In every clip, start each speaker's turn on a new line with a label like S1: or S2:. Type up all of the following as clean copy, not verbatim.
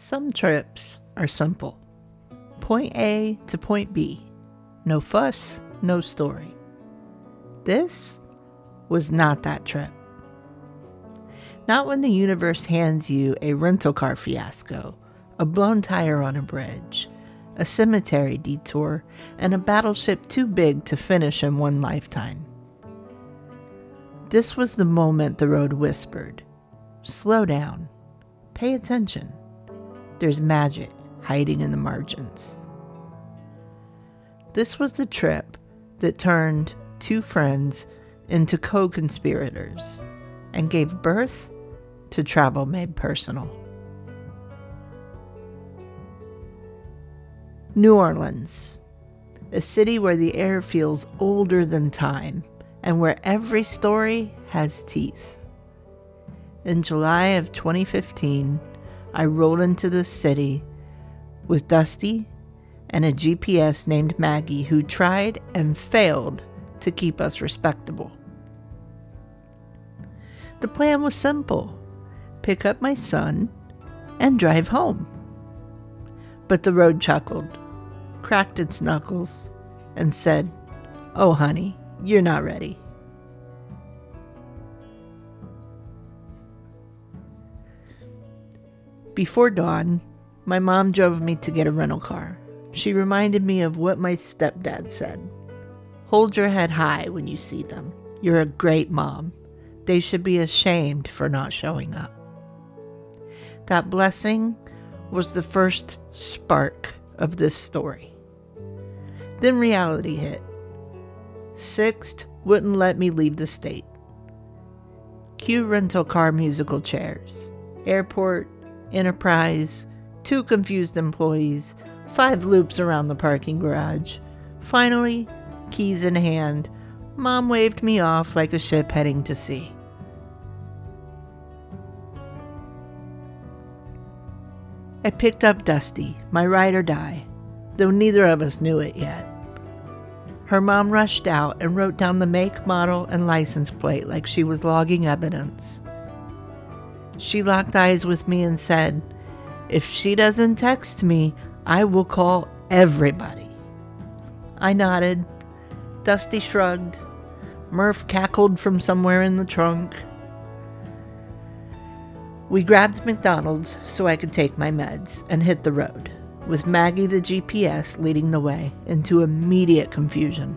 S1: Some trips are simple. Point A to point B. No fuss, no story. This was not that trip. Not when the universe hands you a rental car fiasco, a blown tire on a bridge, a cemetery detour, and a battleship too big to finish in one lifetime. This was the moment the road whispered, "Slow down. Pay attention. There's magic hiding in the margins." This was the trip that turned two friends into co-conspirators and gave birth to Travel Made Personal. New Orleans, a city where the air feels older than time and where every story has teeth. In July of 2015, I rolled into the city with Dusty and a GPS named Maggie who tried and failed to keep us respectable. The plan was simple: pick up my son and drive home. But the road chuckled, cracked its knuckles, and said, "Oh, honey, you're not ready." Before dawn, my mom drove me to get a rental car. She reminded me of what my stepdad said. "Hold your head high when you see them. You're a great mom. They should be ashamed for not showing up." That blessing was the first spark of this story. Then reality hit. Sixt wouldn't let me leave the state. Cue rental car musical chairs. Airport, Enterprise, 2 confused employees, 5 loops around the parking garage. Finally, keys in hand, Mom waved me off like a ship heading to sea. I picked up Dusty, my ride or die, though neither of us knew it yet. Her mom rushed out and wrote down the make, model, and license plate like she was logging evidence. She locked eyes with me and said, "If she doesn't text me, I will call everybody." I nodded. Dusty shrugged. Murph cackled from somewhere in the trunk. We grabbed McDonald's so I could take my meds and hit the road, with Maggie the GPS leading the way into immediate confusion.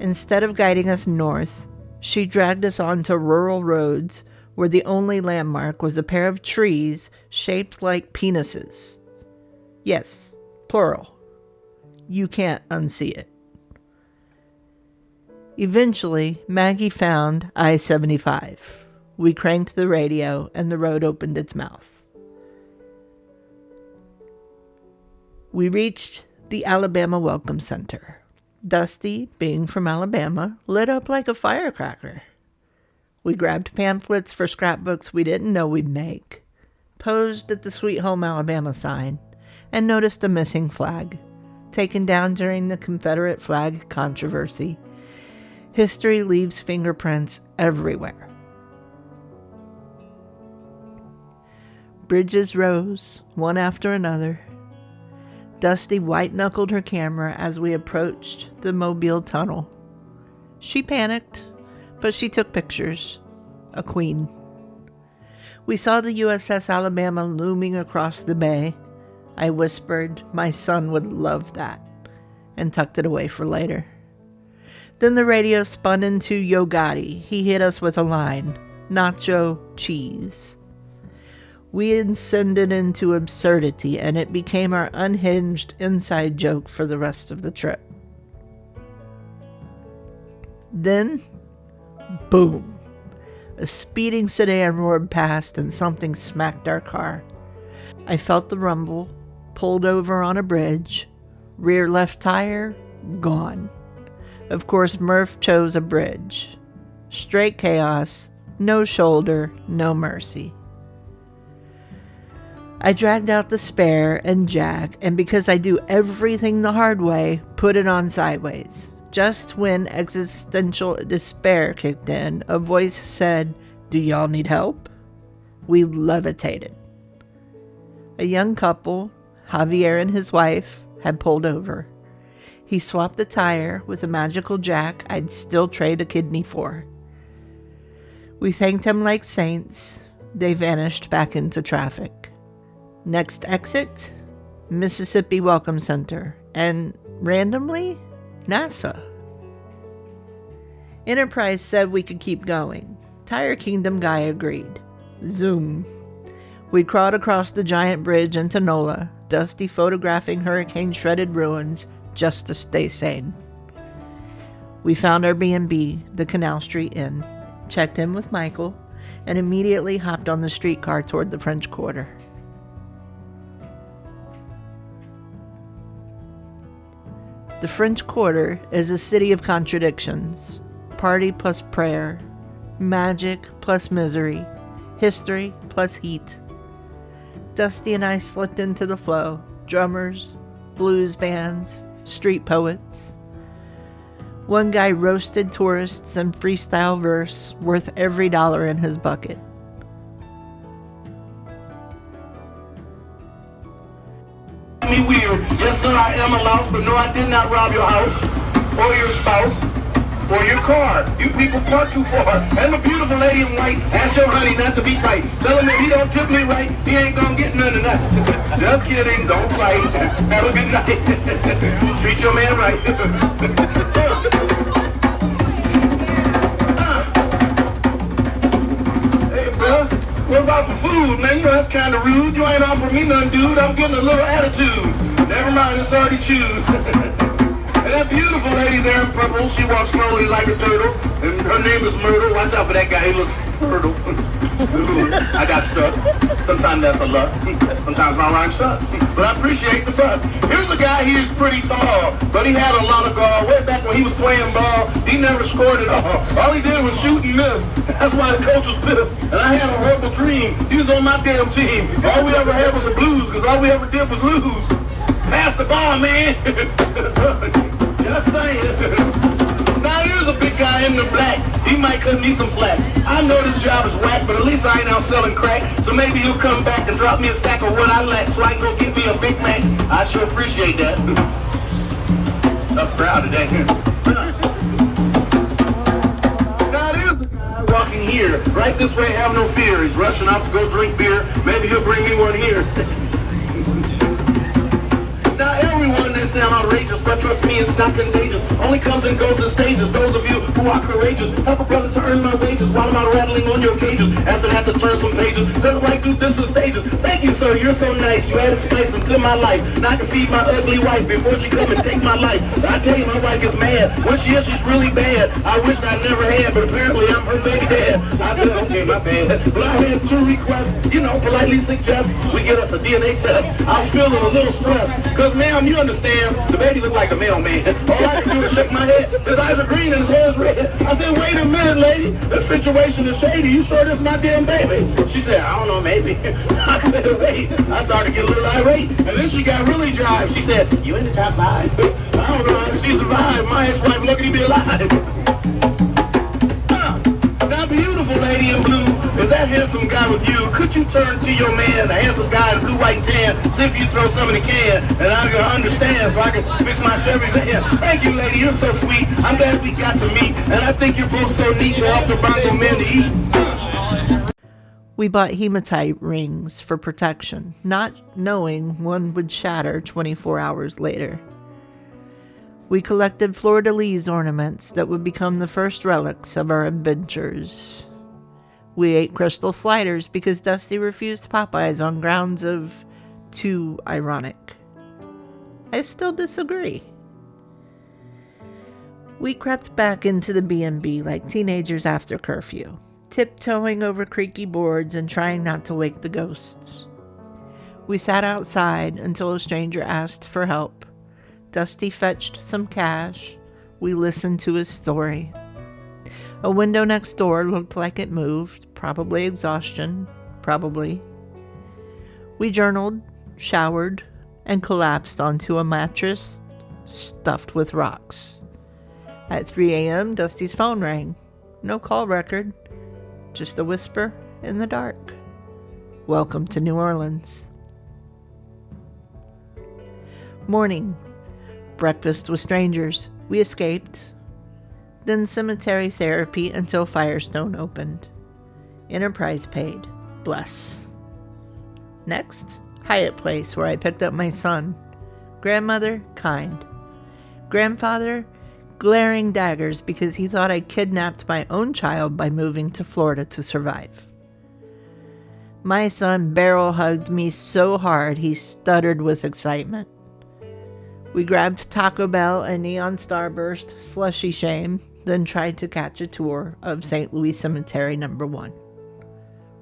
S1: Instead of guiding us north, she dragged us onto rural roads where the only landmark was a pair of trees shaped like penises. Yes, plural. You can't unsee it. Eventually, Maggie found I-75. We cranked the radio and the road opened its mouth. We reached the Alabama Welcome Center. Dusty, being from Alabama, lit up like a firecracker. We grabbed pamphlets for scrapbooks we didn't know we'd make, posed at the Sweet Home Alabama sign, and noticed a missing flag, taken down during the Confederate flag controversy. History leaves fingerprints everywhere. Bridges rose, one after another. Dusty white-knuckled her camera as we approached the Mobile Tunnel. She panicked, but she took pictures. A queen. We saw the USS Alabama looming across the bay. I whispered, "My son would love that," and tucked it away for later. Then the radio spun into Yo Gotti. He hit us with a line, "Nacho cheese." We ascended into absurdity, and it became our unhinged inside joke for the rest of the trip. Then, boom! A speeding sedan roared past and something smacked our car. I felt the rumble, pulled over on a bridge, rear left tire, gone. Of course, Murph chose a bridge. Straight chaos, no shoulder, no mercy. I dragged out the spare and jack, and because I do everything the hard way, put it on sideways. Just when existential despair kicked in, a voice said, "Do y'all need help?" We levitated. A young couple, Javier and his wife, had pulled over. He swapped a tire with a magical jack I'd still trade a kidney for. We thanked him like saints. They vanished back into traffic. Next exit, Mississippi Welcome Center, and randomly, NASA. Enterprise said we could keep going. Tire Kingdom guy agreed. Zoom. We crawled across the giant bridge into NOLA, Dusty photographing hurricane-shredded ruins just to stay sane. We found our B&B, the Canal Street Inn, checked in with Michael, and immediately hopped on the streetcar toward the French Quarter. The French Quarter is a city of contradictions. Party plus prayer, magic plus misery, history plus heat. Dusty and I slipped into the flow. Drummers, blues bands, street poets. One guy roasted tourists in freestyle verse worth every dollar in his bucket.
S2: Me weird. Yes, sir, I am a louse, but no, I did not rob your house, or your spouse, or your car. You people park too far. And a beautiful lady in white, ask your honey not to be tight. Tell him if he don't tip me right, he ain't gonna get none of that. Just kidding, don't fight. Have a good night. Treat your man right. Hey, bro, what about the food, man? You know that's kind of rude. You ain't offering me none, dude. I'm getting a little attitude. Never mind, it's already chewed. And that beautiful lady there in purple, she walks slowly like a turtle, and her name is Myrtle. Watch out for that guy, he looks fertile. I got stuck. Sometimes that's a luck. Sometimes my rhyme sucks. But I appreciate the fuss. Here's a guy, he is pretty tall, but he had a lot of gall. Way back when he was playing ball, he never scored at all. All he did was shoot and miss. That's why the coach was pissed. And I had a horrible dream. He was on my damn team. All we ever had was the blues, because all we ever did was lose. Pass the ball, man. Just saying. Now here's a big guy in the black. He might cut me some slack. I know this job is whack, but at least I ain't out selling crack. So maybe he'll come back and drop me a stack of what I lack so I can go get me a Big Mac. I sure appreciate that. Tough crowd today. Now there's a guy walking here. Right this way, have no fear. He's rushing out to go drink beer. Maybe he'll bring me one here. Now everyone that sound outrageous, but trust me, it's not contagious. Only comes and goes in stages. Those of you who are courageous, help a brother to earn my wages while I'm out rattling on your cages. After that, to turn some pages, then right through distant stages. Thank you, sir, you're so nice. You added spice into my life. Now I can feed my ugly wife before she come and take my life. I tell you, my wife gets mad. When she is, she's really bad. I wish I never had, but apparently I'm her baby dad. I said, okay, my bad. But I had 2 requests, politely suggest we get us a DNA test. I was feeling a little stressed. Because, ma'am, you understand, the baby looked like a mailman. All I can do is shake my head. His eyes are green and his hair is red. I said, wait a minute, lady. This situation is shady. You sure this is my damn baby? She said, I don't know, maybe. I said, wait. I started to get a little irate. And then she got really jive. She said, you in the top 5? I don't know how she survived. My ex-wife lucky to be alive. That beautiful lady in blue, is that handsome guy with you? Could you turn to your man, the handsome guy in blue, white, and tan, see if you throw some in the can, and I can understand so I can fix my Chevy van. Thank you, lady, you're so sweet. I'm glad we got to meet, and I think you're both so neat. You're off the Bronco men to eat.
S1: We bought hematite rings for protection, not knowing one would shatter 24 hours later. We collected fleur-de-lis ornaments that would become the first relics of our adventures. We ate crystal sliders because Dusty refused Popeyes on grounds of too ironic. I still disagree. We crept back into the B&B like teenagers after curfew, tiptoeing over creaky boards and trying not to wake the ghosts. We sat outside until a stranger asked for help. Dusty fetched some cash. We listened to his story. A window next door looked like it moved, probably exhaustion, probably. We journaled, showered, and collapsed onto a mattress stuffed with rocks. At 3 a.m., Dusty's phone rang. No call record, just a whisper in the dark. Welcome to New Orleans. Morning. Breakfast with strangers. We escaped. Then cemetery therapy until Firestone opened. Enterprise paid. Bless. Next, Hyatt Place, where I picked up my son. Grandmother, kind. Grandfather, glaring daggers because he thought I kidnapped my own child by moving to Florida to survive. My son barrel hugged me so hard he stuttered with excitement. We grabbed Taco Bell and Neon Starburst, slushy shame, then tried to catch a tour of St. Louis Cemetery No. 1.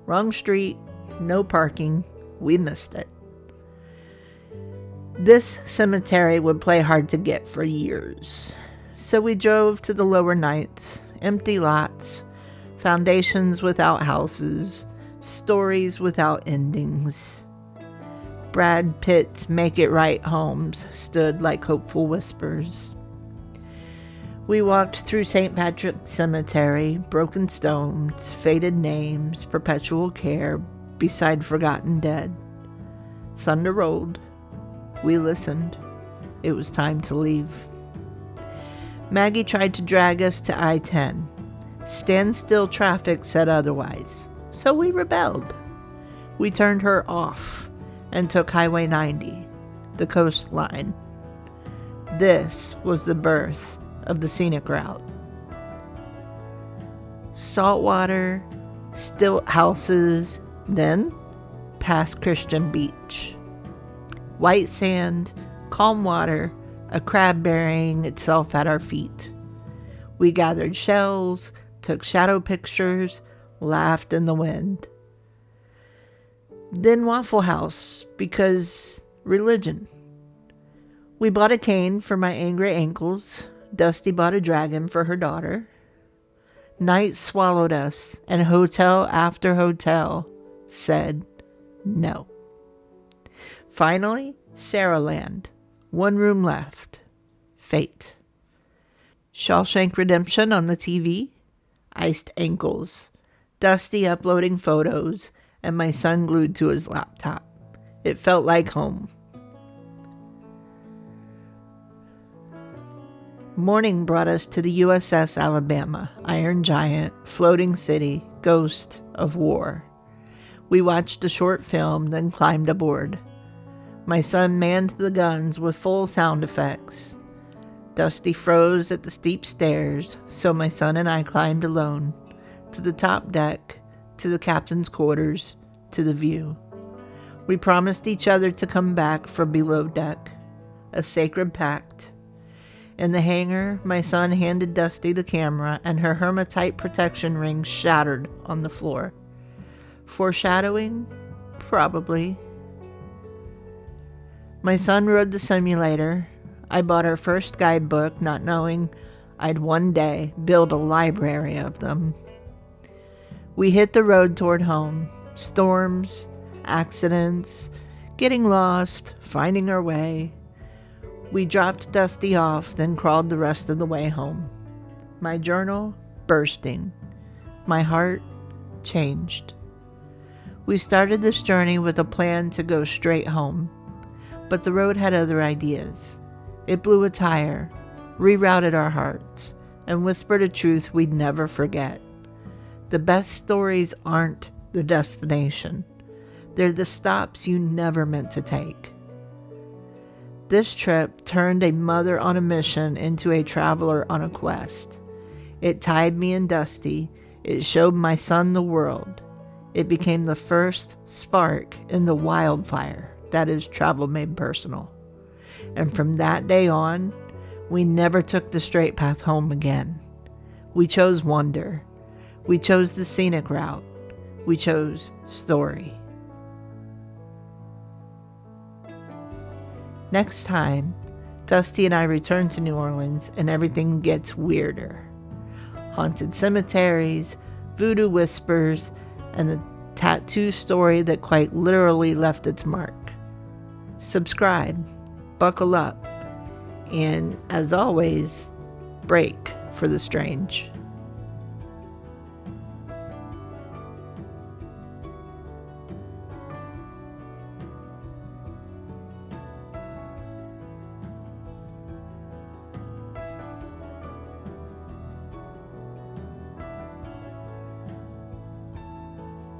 S1: Wrong street, no parking, we missed it. This cemetery would play hard to get for years. So we drove to the lower ninth, empty lots, foundations without houses, stories without endings. Brad Pitt's Make It Right homes stood like hopeful whispers. We walked through St. Patrick's Cemetery, broken stones, faded names, perpetual care, beside forgotten dead. Thunder rolled. We listened. It was time to leave. Maggie tried to drag us to I-10. Standstill traffic said otherwise, so we rebelled. We turned her off and took Highway 90, the coastline. This was the birth of the scenic route. Saltwater, stilt houses, then past Christian Beach. White sand, calm water, a crab burying itself at our feet. We gathered shells, took shadow pictures, laughed in the wind. Then Waffle House, because religion. We bought a cane for my angry ankles. Dusty bought a dragon for her daughter. Night swallowed us, and hotel after hotel said no. Finally, Sarahland. 1 room left. Fate. Shawshank Redemption on the TV. Iced ankles. Dusty uploading photos, and my son glued to his laptop. It felt like home. Morning brought us to the USS Alabama, Iron Giant, floating city, ghost of war. We watched a short film, then climbed aboard. My son manned the guns with full sound effects. Dusty froze at the steep stairs, so my son and I climbed alone, to the top deck, to the captain's quarters, to the view. We promised each other to come back for below deck, a sacred pact. In the hangar, my son handed Dusty the camera, and her hermetite protection ring shattered on the floor. Foreshadowing? Probably. My son rode the simulator. I bought our first guidebook, not knowing I'd one day build a library of them. We hit the road toward home. Storms, accidents, getting lost, finding our way. We dropped Dusty off, then crawled the rest of the way home. My journal bursting. My heart changed. We started this journey with a plan to go straight home, but the road had other ideas. It blew a tire, rerouted our hearts, and whispered a truth we'd never forget. The best stories aren't the destination. They're the stops you never meant to take. This trip turned a mother on a mission into a traveler on a quest. It tied me and Dusty. It showed my son the world. It became the first spark in the wildfire that is Travel Made Personal. And from that day on, we never took the straight path home again. We chose wonder. We chose the scenic route. We chose story. Next time, Dusty and I return to New Orleans and everything gets weirder. Haunted cemeteries, voodoo whispers, and the tattoo story that quite literally left its mark. Subscribe, buckle up, and as always, break for the strange.